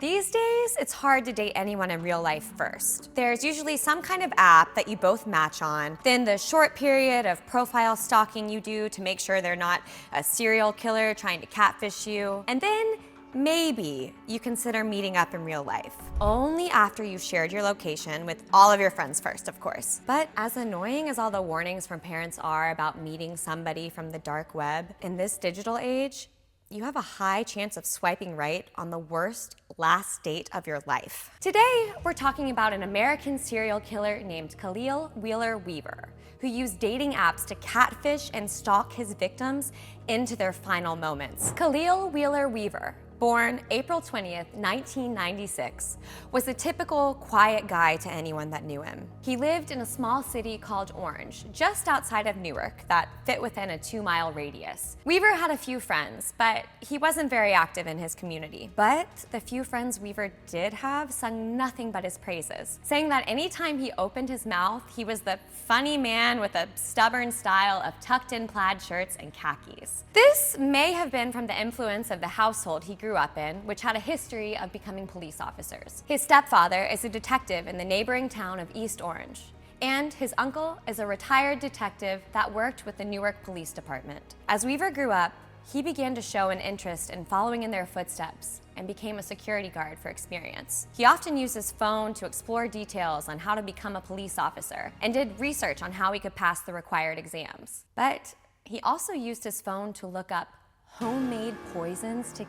These days, it's hard to date anyone in real life first. There's usually some kind of app that you both match on, then the short period of profile stalking you do to make sure they're not a serial killer trying to catfish you, and then maybe you consider meeting up in real life. Only after you've shared your location with all of your friends first, of course. But as annoying as all the warnings from parents are about meeting somebody from the dark web, in this digital age, you have a high chance of swiping right on the worst last date of your life. Today, we're talking about an American serial killer named Khalil Wheeler-Weaver, who used dating apps to catfish and stalk his victims into their final moments. Khalil Wheeler-Weaver, born April 20th, 1996, was a typical quiet guy to anyone that knew him. He lived in a small city called Orange, just outside of Newark, that fit within a 2-mile radius. Weaver had a few friends, but he wasn't very active in his community. But the few friends Weaver did have sung nothing but his praises, saying that anytime he opened his mouth, he was the funny man with a stubborn style of tucked-in plaid shirts and khakis. This may have been from the influence of the household he grew up in, which had a history of becoming police officers. His stepfather is a detective in the neighboring town of East Orange, and his uncle is a retired detective that worked with the Newark Police Department. As Weaver grew up, he began to show an interest in following in their footsteps and became a security guard for experience. He often used his phone to explore details on how to become a police officer and did research on how he could pass the required exams. But he also used his phone to look up homemade poisons to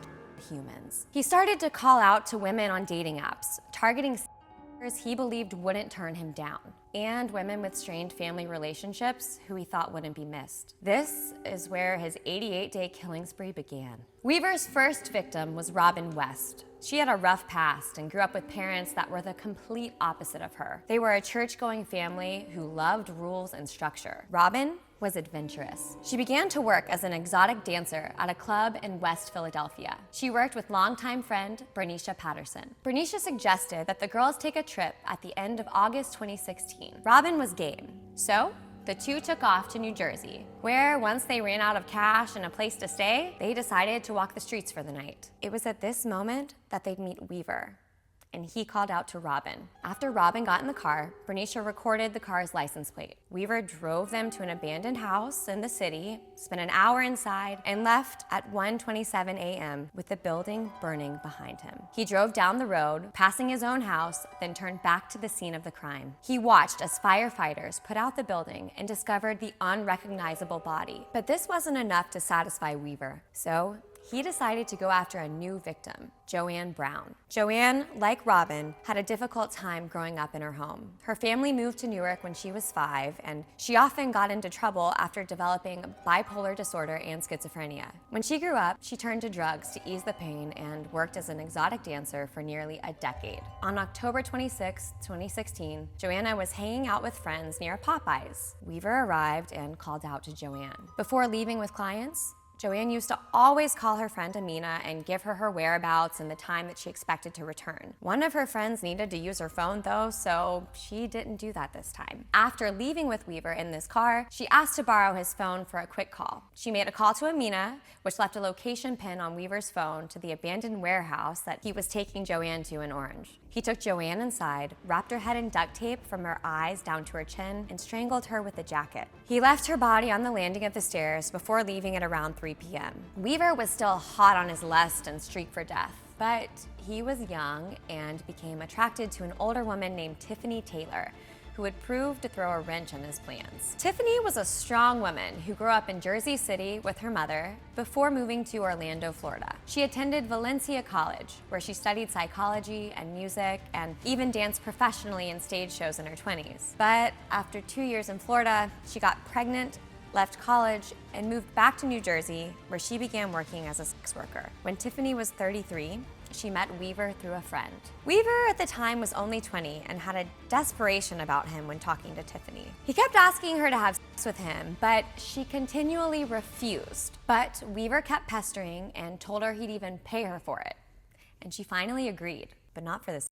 humans. He started to call out to women on dating apps, targeting he believed wouldn't turn him down, and women with strained family relationships who he thought wouldn't be missed. This is where his 88-day killing spree began. Weaver's first victim was Robin West. She had a rough past and grew up with parents that were the complete opposite of her. They were a church-going family who loved rules and structure. Robin was adventurous. She began to work as an exotic dancer at a club in West Philadelphia. She worked with longtime friend Nisha Patterson. Nisha suggested that the girls take a trip at the end of August 2016. Robin was game, so the two took off to New Jersey, where once they ran out of cash and a place to stay, they decided to walk the streets for the night. It was at this moment that they'd meet Weaver, and he called out to Robin. After Robin got in the car, Nisha recorded the car's license plate. Weaver drove them to an abandoned house in the city, spent an hour inside, and left at 1:27 a.m. with the building burning behind him. He drove down the road, passing his own house, then turned back to the scene of the crime. He watched as firefighters put out the building and discovered the unrecognizable body. But this wasn't enough to satisfy Weaver, so he decided to go after a new victim, Joanne Brown. Joanne, like Robin, had a difficult time growing up in her home. Her family moved to Newark when she was 5, and she often got into trouble after developing bipolar disorder and schizophrenia. When she grew up, she turned to drugs to ease the pain and worked as an exotic dancer for nearly a decade. On October 26, 2016, Joanna was hanging out with friends near Popeyes. Weaver arrived and called out to Joanne. Before leaving with clients, Joanne used to always call her friend Amina and give her whereabouts and the time that she expected to return. One of her friends needed to use her phone though, so she didn't do that this time. After leaving with Weaver in this car, she asked to borrow his phone for a quick call. She made a call to Amina, which left a location pin on Weaver's phone to the abandoned warehouse that he was taking Joanne to in Orange. He took Joanne inside, wrapped her head in duct tape from her eyes down to her chin, and strangled her with a jacket. He left her body on the landing of the stairs before leaving at around 3 p.m. Weaver was still hot on his lust and streak for death, but he was young and became attracted to an older woman named Tiffany Taylor, who would prove to throw a wrench in his plans. Tiffany was a strong woman who grew up in Jersey City with her mother before moving to Orlando, Florida. She attended Valencia College, where she studied psychology and music and even danced professionally in stage shows in her 20s. But after 2 years in Florida, she got pregnant, left college, and moved back to New Jersey, where she began working as a sex worker. When Tiffany was 33, she met Weaver through a friend. Weaver at the time was only 20 and had a desperation about him when talking to Tiffany. He kept asking her to have sex with him, but she continually refused. But Weaver kept pestering and told her he'd even pay her for it. And she finally agreed, but not for the sex.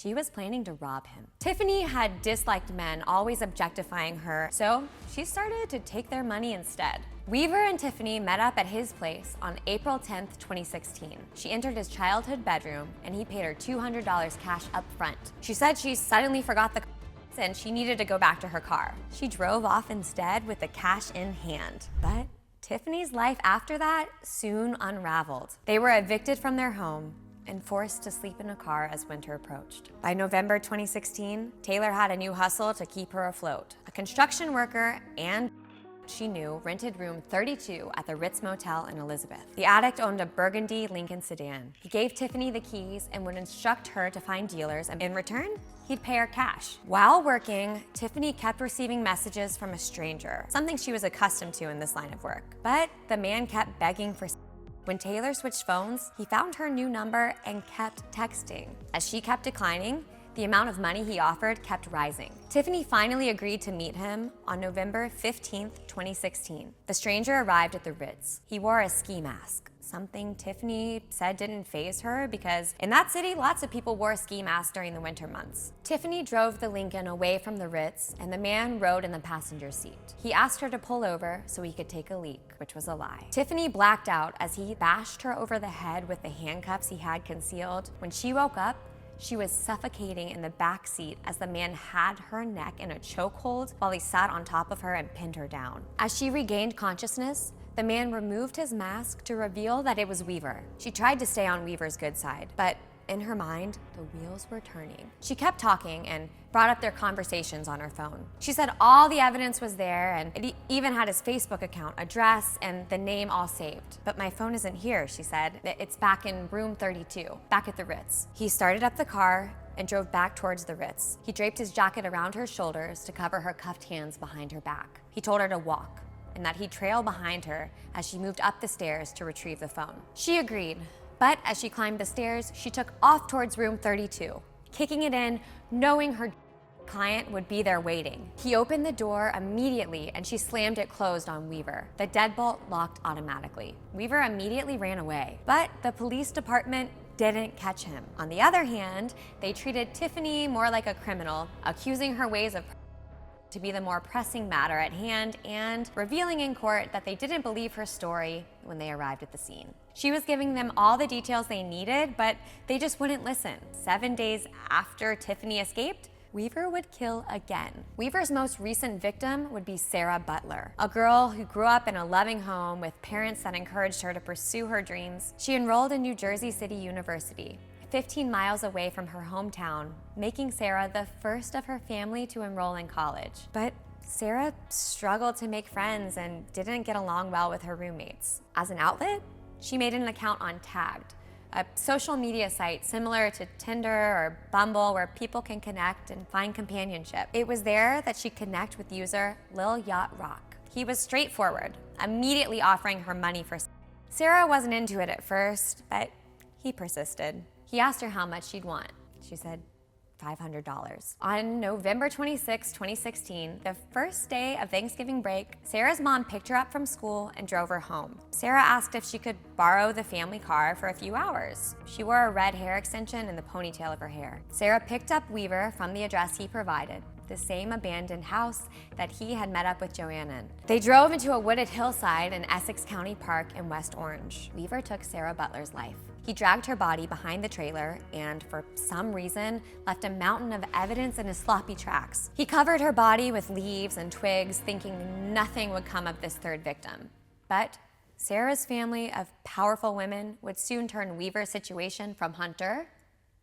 she was planning to rob him. Tiffany had disliked men always objectifying her, so she started to take their money instead. Weaver and Tiffany met up at his place on April 10th, 2016. She entered his childhood bedroom and he paid her $200 cash up front. She said she suddenly forgot the and she needed to go back to her car. She drove off instead with the cash in hand. But Tiffany's life after that soon unraveled. They were evicted from their home and forced to sleep in a car as winter approached. By November 2016, Taylor had a new hustle to keep her afloat. A construction worker and she knew rented room 32 at the Ritz Motel in Elizabeth. The addict owned a burgundy Lincoln sedan. He gave Tiffany the keys and would instruct her to find dealers, and in return, he'd pay her cash. While working, Tiffany kept receiving messages from a stranger, something she was accustomed to in this line of work. But the man kept begging for. When Taylor switched phones, he found her new number and kept texting. As she kept declining, the amount of money he offered kept rising. Tiffany finally agreed to meet him on November 15th, 2016. The stranger arrived at the Ritz. He wore a ski mask, something Tiffany said didn't faze her because in that city, lots of people wore ski masks during the winter months. Tiffany drove the Lincoln away from the Ritz and the man rode in the passenger seat. He asked her to pull over so he could take a leak, which was a lie. Tiffany blacked out as he bashed her over the head with the handcuffs he had concealed. When she woke up, she was suffocating in the back seat as the man had her neck in a chokehold while he sat on top of her and pinned her down. As she regained consciousness, the man removed his mask to reveal that it was Weaver. She tried to stay on Weaver's good side, but in her mind, the wheels were turning. She kept talking and brought up their conversations on her phone. She said all the evidence was there and it even had his Facebook account, address, and the name all saved. But my phone isn't here, she said. It's back in room 32, back at the Ritz. He started up the car and drove back towards the Ritz. He draped his jacket around her shoulders to cover her cuffed hands behind her back. He told her to walk and that he'd trail behind her as she moved up the stairs to retrieve the phone. She agreed. But as she climbed the stairs, she took off towards room 32, kicking it in, knowing her client would be there waiting. He opened the door immediately and she slammed it closed on Weaver. The deadbolt locked automatically. Weaver immediately ran away, but the police department didn't catch him. On the other hand, they treated Tiffany more like a criminal, accusing her ways of to be the more pressing matter at hand and revealing in court that they didn't believe her story when they arrived at the scene. She was giving them all the details they needed, but they just wouldn't listen. 7 days after Tiffany escaped, Weaver would kill again. Weaver's most recent victim would be Sarah Butler, a girl who grew up in a loving home with parents that encouraged her to pursue her dreams. She enrolled in New Jersey City University, 15 miles away from her hometown, making Sarah the first of her family to enroll in college. But Sarah struggled to make friends and didn't get along well with her roommates. As an outlet, she made an account on Tagged, a social media site similar to Tinder or Bumble where people can connect and find companionship. It was there that she'd connect with user Lil Yacht Rock. He was straightforward, immediately offering her money for. Sarah wasn't into it at first, but he persisted. He asked her how much she'd want. She said $500. On November 26, 2016, the first day of Thanksgiving break, Sarah's mom picked her up from school and drove her home. Sarah asked if she could borrow the family car for a few hours. She wore a red hair extension in the ponytail of her hair. Sarah picked up Weaver from the address he provided, the same abandoned house that he had met up with Joanne in. They drove into a wooded hillside in Essex County Park in West Orange. Weaver took Sarah Butler's life. He dragged her body behind the trailer and, for some reason, left a mountain of evidence in his sloppy tracks. He covered her body with leaves and twigs, thinking nothing would come of this third victim. But Sarah's family of powerful women would soon turn Weaver's situation from hunter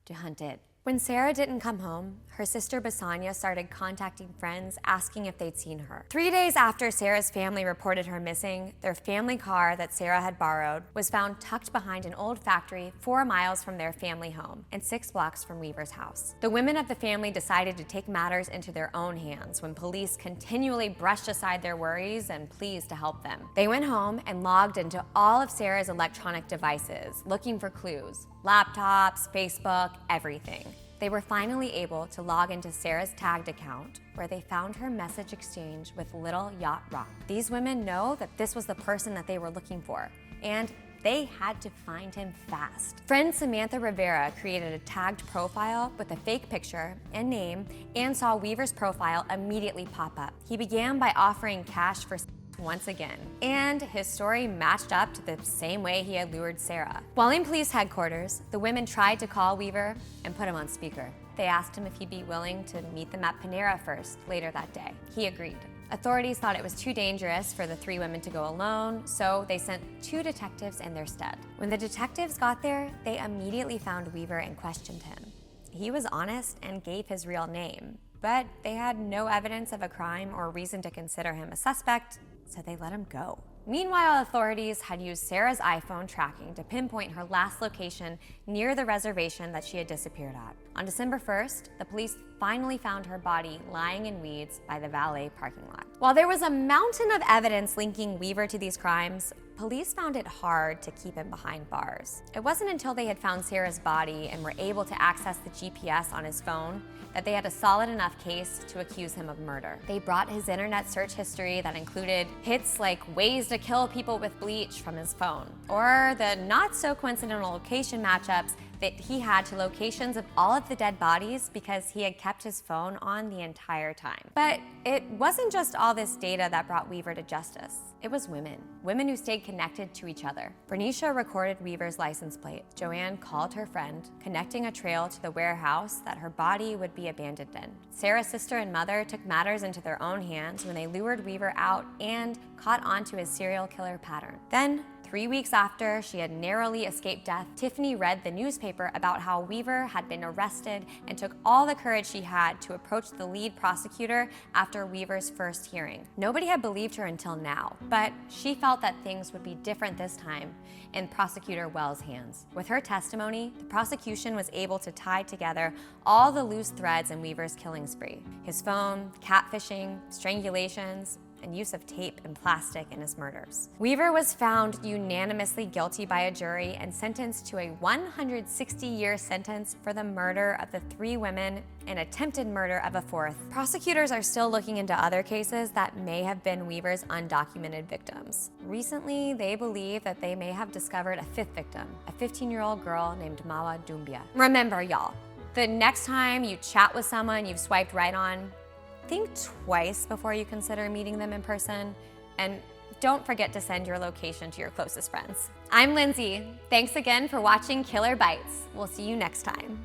to hunted. When Sarah didn't come home, her sister Basanya started contacting friends asking if they'd seen her. 3 days after Sarah's family reported her missing, their family car that Sarah had borrowed was found tucked behind an old factory 4 miles from their family home and 6 blocks from Weaver's house. The women of the family decided to take matters into their own hands when police continually brushed aside their worries and pleas to help them. They went home and logged into all of Sarah's electronic devices, looking for clues. Laptops, Facebook, everything. They were finally able to log into Sarah's Tagged account, where they found her message exchange with Lil Yacht Rock. These women know that this was the person that they were looking for, and They had to find him fast. Friend Samantha Rivera created a tagged profile with a fake picture and name and saw Weaver's profile immediately pop up. He began by offering cash for once again, and his story matched up to the same way he had lured Sarah. While in police headquarters, the women tried to call Weaver and put him on speaker. They asked him if he'd be willing to meet them at Panera first later that day. He agreed. Authorities thought it was too dangerous for the three women to go alone, so they sent 2 detectives in their stead. When the detectives got there, they immediately found Weaver and questioned him. He was honest and gave his real name, but they had no evidence of a crime or reason to consider him a suspect, so they let him go. Meanwhile, authorities had used Sarah's iPhone tracking to pinpoint her last location near the reservation that she had disappeared at. On December 1st, the police finally found her body lying in weeds by the valet parking lot. While there was a mountain of evidence linking Weaver to these crimes, police found it hard to keep him behind bars. It wasn't until they had found Sarah's body and were able to access the GPS on his phone that they had a solid enough case to accuse him of murder. They brought his internet search history that included hits like ways to kill people with bleach from his phone, or the not so coincidental location matchups that he had to locations of all of the dead bodies because he had kept his phone on the entire time. But it wasn't just all this data that brought Weaver to justice. It was women who stayed connected to each other. Nisha recorded Weaver's license plate. Joanne called her friend, connecting a trail to the warehouse that her body would be abandoned in. Sarah's sister and mother took matters into their own hands when they lured Weaver out and caught onto his serial killer pattern. Then, 3 weeks after she had narrowly escaped death, Tiffany read the newspaper about how Weaver had been arrested and took all the courage she had to approach the lead prosecutor after Weaver's first hearing. Nobody had believed her until now, but she felt that things would be different this time in Prosecutor Wells' hands. With her testimony, the prosecution was able to tie together all the loose threads in Weaver's killing spree: his phone, catfishing, strangulations, and use of tape and plastic in his murders. Weaver was found unanimously guilty by a jury and sentenced to a 160-year sentence for the murder of the 3 women and attempted murder of a 4th. Prosecutors are still looking into other cases that may have been Weaver's undocumented victims. Recently, they believe that they may have discovered a 5th victim, a 15-year-old girl named Mawa Dumbia. Remember, y'all, the next time you chat with someone you've swiped right on, think twice before you consider meeting them in person, and don't forget to send your location to your closest friends. I'm Lindsay. Thanks again for watching Killer Bites. We'll see you next time.